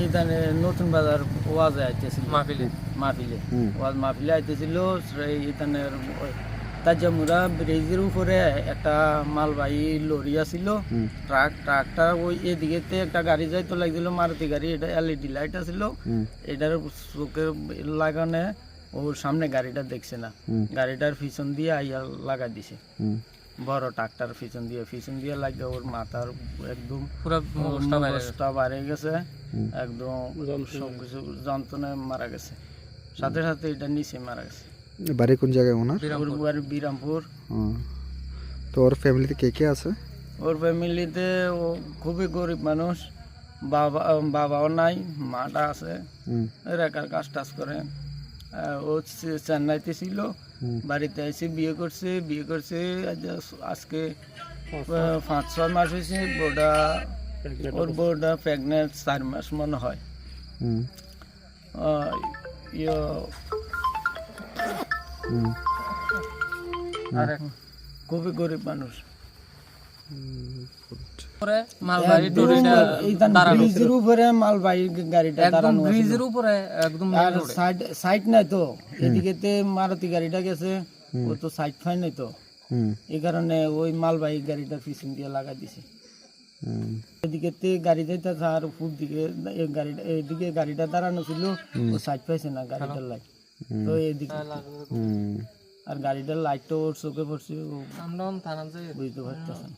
এইখানে নতুন বাজার ওয়াজে আইতেছিল মাহফিলে আইতেছিল এইখানে তাজামুরা ব্রিজের উপরে একটা মালবাহী লরি আছিল ট্রাকটা ওই এদিকেতে একটা গাড়ি যাইতো লাগছিল মারুতি গাড়ি, এটা এলইডি লাইট আছিল, এটার চোখে লাগানে ওর সামনে গাড়িটা দেখছে না, গাড়িটার পিছন দিয়ে আইয়া লাগা দিছে, বড় ট্রাকটার পিছন দিয়ে লাগে ওর মাথার একদম পুরো অবস্থা বাড়ে গেছে, একদম সবকিছু যন্ত্রণায় মারা গেছে, সাথে সাথে এটা নিচে মারা গেছে। বাড়ি কোন জায়গায় ওনার? ওর বাড়ি বিরামপুর। তো ওর ফ্যামিলিতে কে কে আছে? ওর ফ্যামিলিতে ও খুবই গরিব মানুষ, বাবাও নাই, মাটা আছে, এলাকার কাজ টাজ করে। ও চেন্নাইতে ছিল, বাড়িতে এসে বিয়ে করছে আজকে 5-6 মাস হয়েছে। ওর বউটা প্রেগনেন্ট 4 মাস মনে হয়। খুবই গরিব মানুষ। ব্রিজের উপরে মালবাহী গাড়িটা দাঁড়ানো, ব্রিজের উপরে একদম সাইড নাই তো, এদিকে মারুতি গাড়িটা গেছে, ও তো সাইড ফাই নাই তো, এই কারণে ওই মালবাহী গাড়িটা পিছন দিয়ে লাগাই দিছে। এদিকে গাড়ি যাইতেছে আর উপর দিকে এদিকে গাড়িটা দাঁড়ানো ছিল, ও সাইড পাইছে না গাড়িটার লাইট, তো এদিকে আর গাড়িটার লাইটটা ওর চোখে পড়ছে, বুঝতে পারতেছে না।